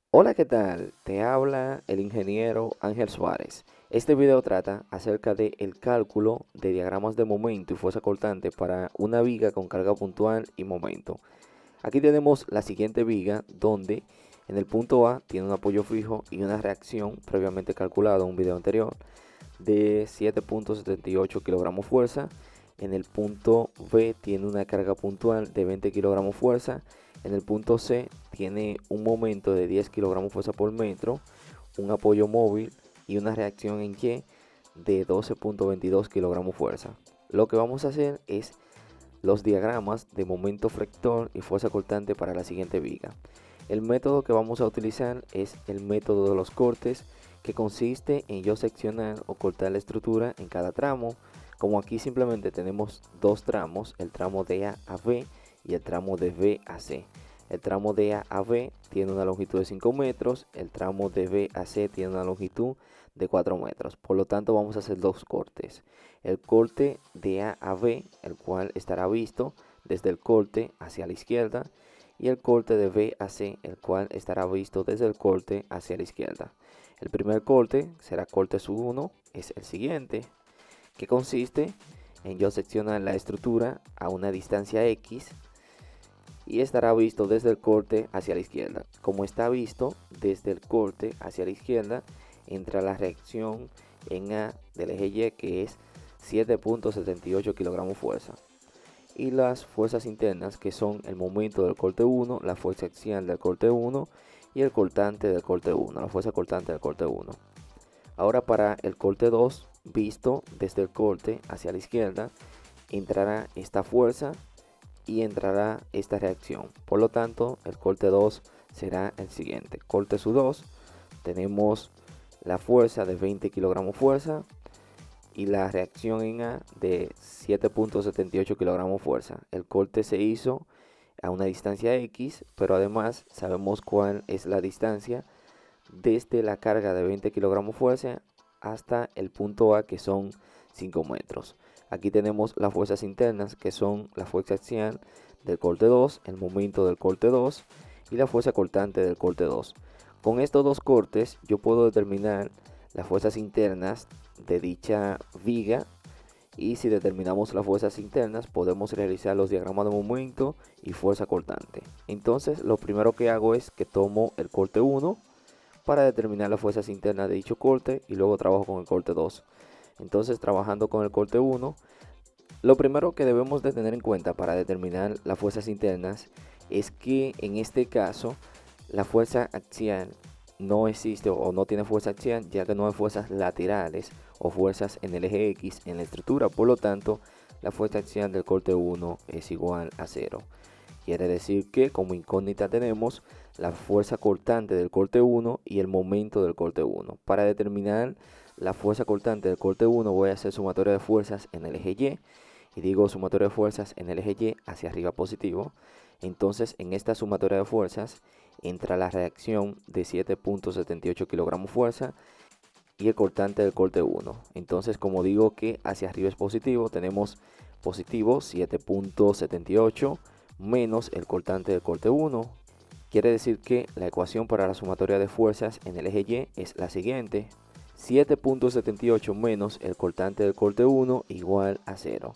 Hola, ¿qué tal? Te habla el ingeniero Ángel Suárez. Este video trata acerca de el cálculo de diagramas de momento y fuerza cortante para una viga con carga puntual y momento. Aquí tenemos la siguiente viga donde en el punto A tiene un apoyo fijo y una reacción previamente calculada en un video anterior de 7.78 kilogramos fuerza. En el punto B tiene una carga puntual de 20 kilogramos fuerza. En el punto C tiene un momento de 10 kilogramos fuerza por metro, un apoyo móvil y una reacción en Y de 12.22 kilogramos fuerza. Lo que vamos a hacer es los diagramas de momento fractor y fuerza cortante para la siguiente viga. El método que vamos a utilizar es el método de los cortes, que consiste en yo seccionar o cortar la estructura en cada tramo. Como aquí simplemente tenemos dos tramos, el tramo de A a B y el tramo de B a C. El tramo de A a B tiene una longitud de 5 metros, el tramo de B a C tiene una longitud de 4 metros. Por lo tanto vamos a hacer dos cortes. El corte de A a B, el cual estará visto desde el corte hacia la izquierda, y el corte de B a C, el cual estará visto desde el corte hacia la izquierda. El primer corte será corte sub 1, es el siguiente, que consiste en yo seccionar la estructura a una distancia X y estará visto desde el corte hacia la izquierda. Como está visto desde el corte hacia la izquierda, entra la reacción en A del eje Y, que es 7.78 kilogramos fuerza. Y las fuerzas internas, que son el momento del corte 1, la fuerza axial del corte 1 y el cortante del corte 1, la fuerza cortante del corte 1. Ahora para el corte 2, visto desde el corte hacia la izquierda, entrará esta fuerza y entrará esta reacción. Por lo tanto, el corte 2 será el siguiente. Corte sub 2, tenemos la fuerza de 20 kilogramos fuerza y la reacción en A de 7.78 kilogramos fuerza. El corte se hizo a una distancia X, pero además sabemos cuál es la distancia desde la carga de 20 kilogramos fuerza hasta el punto A, que son 5 metros. Aquí tenemos las fuerzas internas, que son la fuerza axial del corte 2, el momento del corte 2 y la fuerza cortante del corte 2. Con estos dos cortes yo puedo determinar las fuerzas internas de dicha viga, y si determinamos las fuerzas internas podemos realizar los diagramas de momento y fuerza cortante. Entonces lo primero que hago es que tomo el corte 1 para determinar las fuerzas internas de dicho corte y luego trabajo con el corte 2. Entonces, trabajando con el corte 1, lo primero que debemos de tener en cuenta para determinar las fuerzas internas es que en este caso la fuerza axial no existe o no tiene fuerza axial, ya que no hay fuerzas laterales o fuerzas en el eje X en la estructura. Por lo tanto, la fuerza axial del corte 1 es igual a 0. Quiere decir que como incógnita tenemos la fuerza cortante del corte 1 y el momento del corte 1. Para determinar la fuerza cortante del corte 1 voy a hacer sumatoria de fuerzas en el eje Y. Y digo sumatoria de fuerzas en el eje Y hacia arriba positivo. Entonces en esta sumatoria de fuerzas entra la reacción de 7.78 kilogramos fuerza y el cortante del corte 1. Entonces, como digo que hacia arriba es positivo, tenemos positivo 7.78 menos el cortante del corte 1. Quiere decir que la ecuación para la sumatoria de fuerzas en el eje Y es la siguiente: 7.78 menos el cortante del corte 1 igual a 0.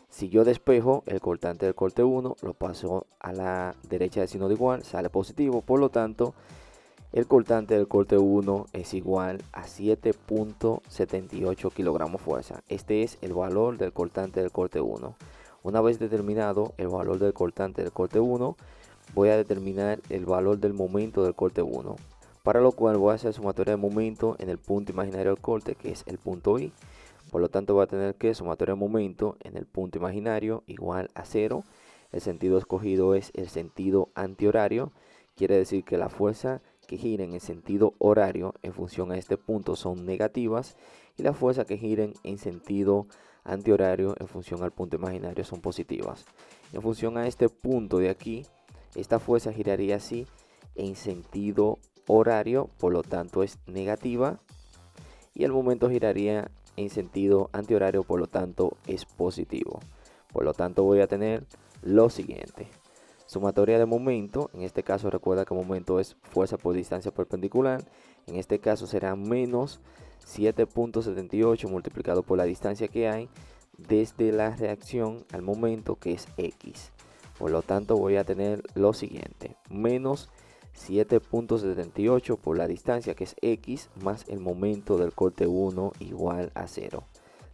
Si yo despejo el cortante del corte 1, lo paso a la derecha del signo de igual, sale positivo. Por lo tanto, el cortante del corte 1 es igual a 7.78 kilogramos fuerza. Este es el valor del cortante del corte 1. Una vez determinado el valor del cortante del corte 1, voy a determinar el valor del momento del corte 1. Para lo cual voy a hacer sumatoria de momento en el punto imaginario del corte, que es el punto I. Por lo tanto voy a tener que sumatoria de momento en el punto imaginario igual a 0. El sentido escogido es el sentido antihorario. Quiere decir que la fuerza que giren en sentido horario en función a este punto son negativas, y las fuerzas que giren en sentido antihorario en función al punto imaginario son positivas. En función a este punto de aquí, esta fuerza giraría así en sentido horario, por lo tanto es negativa, y el momento giraría en sentido antihorario, por lo tanto es positivo. Por lo tanto voy a tener lo siguiente: Sumatoria de momento, en este caso recuerda que momento es fuerza por distancia perpendicular. En este caso será menos 7.78 multiplicado por la distancia que hay desde la reacción al momento, que es X. Por lo tanto voy a tener lo siguiente: menos 7.78 por la distancia, que es X, más el momento del corte 1 igual a 0.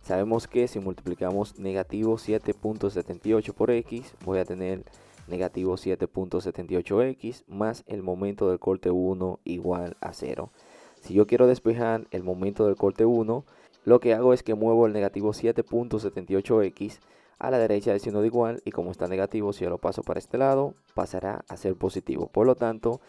Sabemos que si multiplicamos negativo 7.78 por X, voy a tener negativo 7.78X más el momento del corte 1 igual a 0. Si yo quiero despejar el momento del corte 1, lo que hago es que muevo el negativo 7.78X a la derecha del signo de igual, y como está negativo, si yo lo paso para este lado, pasará a ser positivo. Por lo tanto,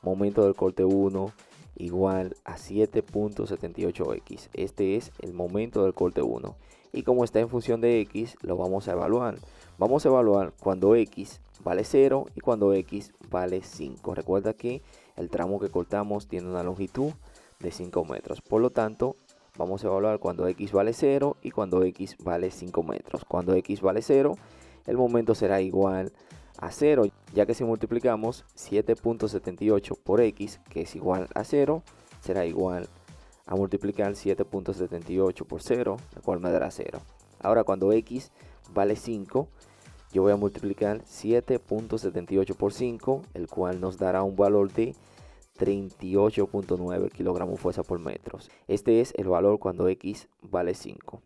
momento del corte 1 igual a 7.78X. Este es el momento del corte 1. Y como está en función de X, lo vamos a evaluar. Vamos a evaluar cuando X vale 0 y cuando X vale 5. Recuerda que el tramo que cortamos tiene una longitud de 5 metros. Por lo tanto, vamos a evaluar cuando X vale 0 y cuando X vale 5 metros. Cuando X vale 0, el momento será igual a 0, ya que si multiplicamos 7.78 por X, que es igual a 0, será igual a multiplicar 7.78 por 0, el cual me dará 0. Ahora cuando X vale 5, yo voy a multiplicar 7.78 por 5, el cual nos dará un valor de 38.9 kilogramos fuerza por metros. Este es el valor cuando X vale 5.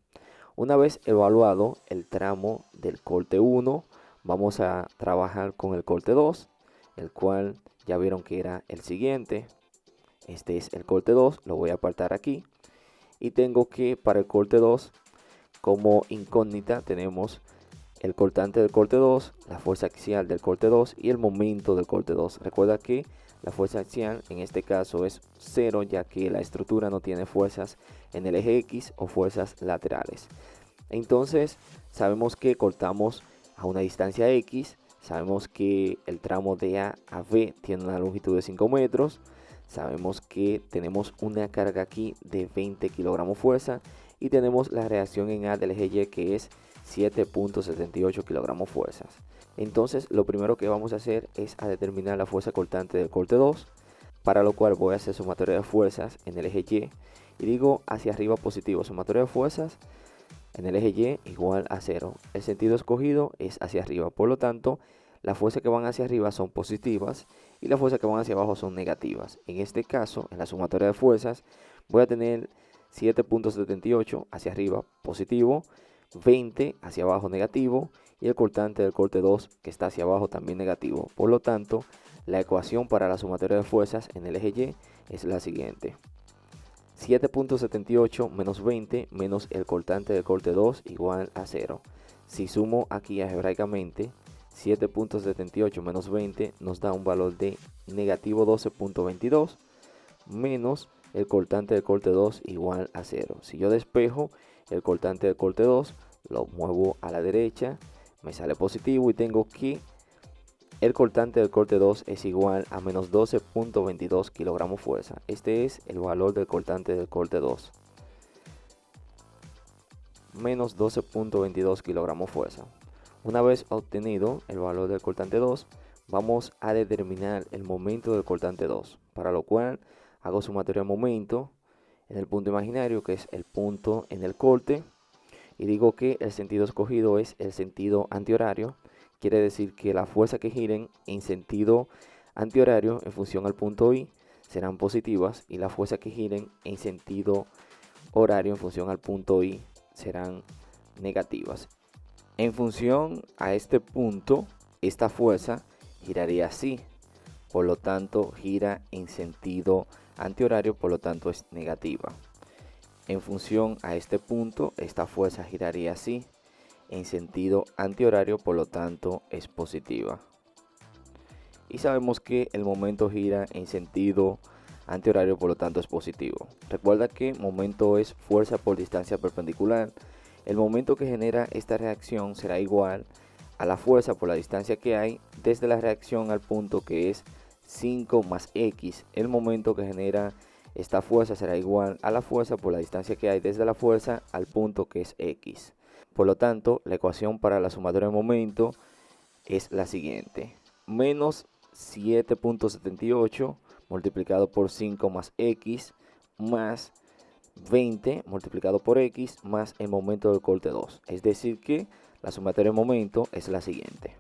Una vez evaluado el tramo del corte 1, vamos a trabajar con el corte 2, el cual ya vieron que era el siguiente. Este es el corte 2, lo voy a apartar aquí. Y tengo que para el corte 2, como incógnita, tenemos el cortante del corte 2, la fuerza axial del corte 2 y el momento del corte 2. Recuerda que la fuerza axial en este caso es 0, ya que la estructura no tiene fuerzas en el eje X o fuerzas laterales. Entonces sabemos que cortamos a una distancia X, sabemos que el tramo de A a B tiene una longitud de 5 metros, sabemos que tenemos una carga aquí de 20 kilogramos fuerza y tenemos la reacción en A del eje Y, que es 7.78 kilogramos fuerzas. Entonces lo primero que vamos a hacer es a determinar la fuerza cortante del corte 2, para lo cual voy a hacer sumatoria de fuerzas en el eje Y digo hacia arriba positivo, sumatoria de fuerzas en el eje Y igual a 0. El sentido escogido es hacia arriba, por lo tanto las fuerzas que van hacia arriba son positivas y las fuerzas que van hacia abajo son negativas. En este caso, en la sumatoria de fuerzas, voy a tener 7.78 hacia arriba positivo, 20 hacia abajo negativo y el cortante del corte 2 que está hacia abajo también negativo. Por lo tanto, la ecuación para la sumatoria de fuerzas en el eje Y es la siguiente: 7.78 menos 20 menos el cortante del corte 2 igual a 0. Si sumo aquí algebraicamente, 7.78 menos 20 nos da un valor de negativo 12.22 menos el cortante del corte 2 igual a 0. Si yo despejo el cortante del corte 2, lo muevo a la derecha, me sale positivo y tengo que el cortante del corte 2 es igual a menos 12.22 kilogramos fuerza. Este es el valor del cortante del corte 2. Menos 12.22 kilogramos fuerza. Una vez obtenido el valor del cortante 2, vamos a determinar el momento del cortante 2, para lo cual hago sumatoria de momento en el punto imaginario, que es el punto en el corte, y digo que el sentido escogido es el sentido antihorario. Quiere decir que las fuerzas que giren en sentido antihorario en función al punto I serán positivas y las fuerzas que giren en sentido horario en función al punto I serán negativas. En función a este punto, esta fuerza giraría así, por lo tanto gira en sentido antihorario, por lo tanto es negativa. En función a este punto, esta fuerza giraría así, en sentido antihorario, por lo tanto es positiva. Y sabemos que el momento gira en sentido antihorario, por lo tanto es positivo. Recuerda que momento es fuerza por distancia perpendicular. El momento que genera esta reacción será igual a la fuerza por la distancia que hay desde la reacción al punto, que es 5 más X. El momento que genera esta fuerza será igual a la fuerza por la distancia que hay desde la fuerza al punto, que es X. Por lo tanto, la ecuación para la sumatoria de momento es la siguiente: menos 7.78 multiplicado por 5 más x más 20 multiplicado por x más el momento del corte 2. Es decir que la sumatoria de momento es la siguiente.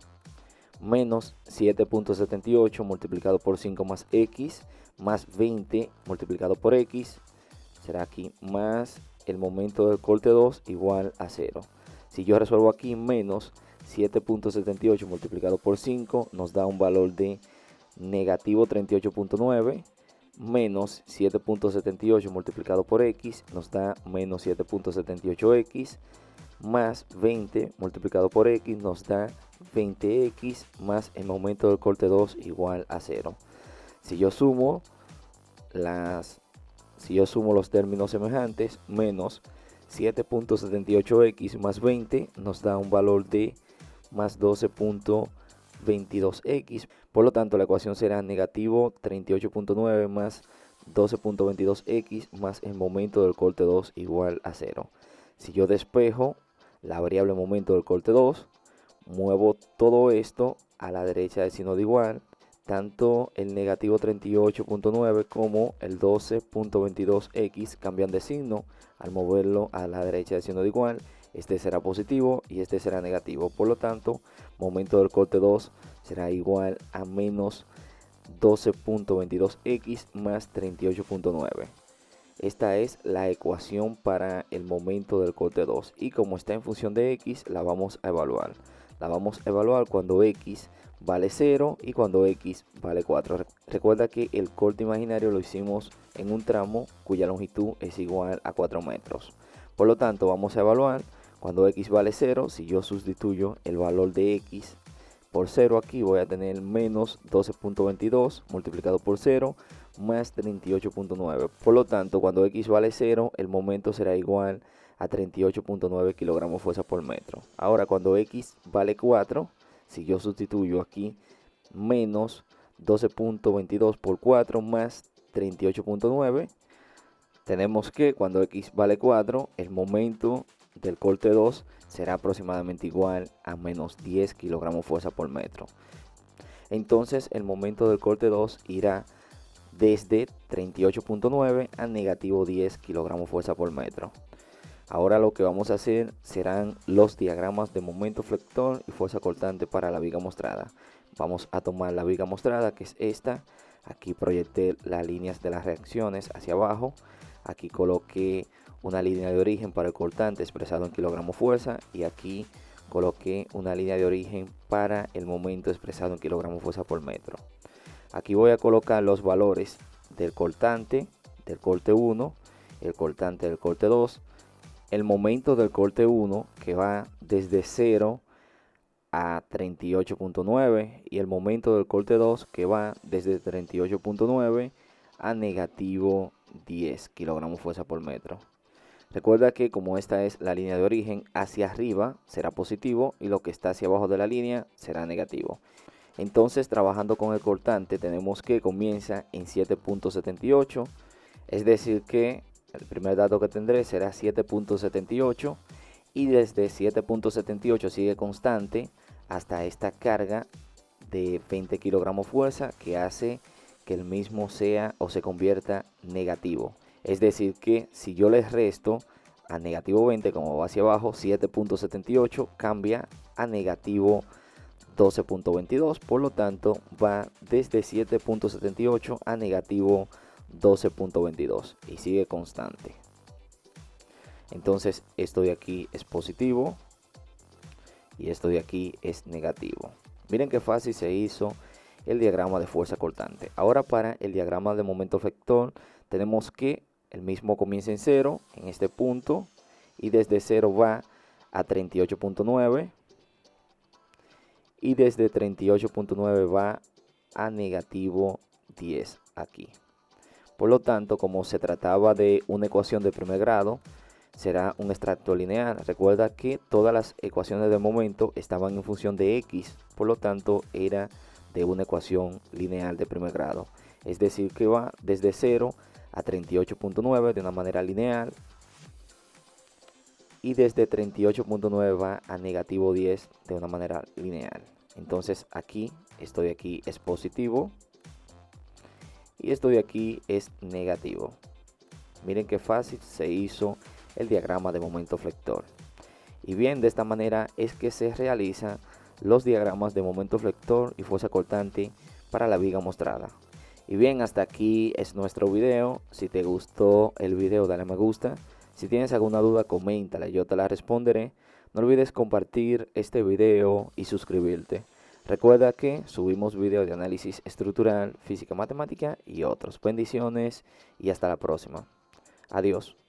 Menos 7.78 multiplicado por 5 más x más 20 multiplicado por x será aquí más el momento del corte 2 igual a 0. Si yo resuelvo aquí, menos 7.78 multiplicado por 5 nos da un valor de negativo 38.9, menos 7.78 multiplicado por x nos da menos 7.78x, más 20 multiplicado por x nos da 20x más el momento del corte 2 igual a 0. Si yo sumo los términos semejantes, menos 7.78x más 20 nos da un valor de más 12.22x. Por lo tanto, la ecuación será negativo 38.9 más 12.22x más el momento del corte 2 igual a 0. Si yo despejo la variable momento del corte 2, muevo todo esto a la derecha del signo de igual. Tanto el negativo 38.9 como el 12.22x cambian de signo al moverlo a la derecha del signo de igual. Este será positivo y este será negativo. Por lo tanto, momento del corte 2 será igual a menos 12.22x más 38.9. Esta es la ecuación para el momento del corte 2. Y como está en función de x, la vamos a evaluar. La vamos a evaluar cuando x vale 0 y cuando x vale 4. Recuerda que el corte imaginario lo hicimos en un tramo cuya longitud es igual a 4 metros. Por lo tanto, vamos a evaluar cuando x vale 0. Si yo sustituyo el valor de x por 0 aquí, voy a tener menos 12.22 multiplicado por 0 más 38.9. Por lo tanto, cuando x vale 0, el momento será igual a 38.9 kilogramos fuerza por metro. Ahora, cuando x vale 4, si yo sustituyo aquí menos 12.22 por 4 más 38.9, tenemos que cuando x vale 4, el momento del corte 2 será aproximadamente igual a menos 10 kilogramos fuerza por metro. Entonces el momento del corte 2 irá desde 38.9 a negativo 10 kilogramos fuerza por metro. Ahora lo que vamos a hacer serán los diagramas de momento flector y fuerza cortante para la viga mostrada. Vamos a tomar la viga mostrada, que es esta. Aquí proyecté las líneas de las reacciones hacia abajo. Aquí coloqué una línea de origen para el cortante expresado en kilogramos fuerza. Y aquí coloqué una línea de origen para el momento expresado en kilogramos fuerza por metro. Aquí voy a colocar los valores del cortante del corte 1, el cortante del corte 2, el momento del corte 1 que va desde 0 a 38.9 y el momento del corte 2 que va desde 38.9 a negativo 10 kilogramos fuerza por metro. Recuerda que como esta es la línea de origen, hacia arriba será positivo y lo que está hacia abajo de la línea será negativo. Entonces, trabajando con el cortante, tenemos que comienza en 7.78, es decir que el primer dato que tendré será 7.78 y desde 7.78 sigue constante hasta esta carga de 20 kilogramos fuerza que hace que el mismo sea o se convierta negativo. Es decir que si yo les resto a negativo 20 como va hacia abajo, 7.78 cambia a negativo 12.22, por lo tanto va desde 7.78 a negativo 12.22 y sigue constante. Entonces esto de aquí es positivo y esto de aquí es negativo. Miren qué fácil se hizo el diagrama de fuerza cortante. Ahora para el diagrama de momento vector tenemos que el mismo comienza en 0 en este punto y desde 0 va a 38.9 y desde 38.9 va a negativo 10 aquí. Por lo tanto, como se trataba de una ecuación de primer grado, será un extracto lineal. Recuerda que todas las ecuaciones de momento estaban en función de x, por lo tanto era de una ecuación lineal de primer grado. Es decir que va desde 0 a 38.9 de una manera lineal y desde 38.9 va a negativo 10 de una manera lineal. Entonces esto de aquí es positivo y esto de aquí es negativo. Miren qué fácil se hizo el diagrama de momento flector. Y bien, de esta manera es que se realizan los diagramas de momento flector y fuerza cortante para la viga mostrada. Y bien, hasta aquí es nuestro video. Si te gustó el video, dale me gusta. Si tienes alguna duda, coméntala, yo te la responderé. No olvides compartir este video y suscribirte. Recuerda que subimos videos de análisis estructural, física matemática y otros. Bendiciones y hasta la próxima. Adiós.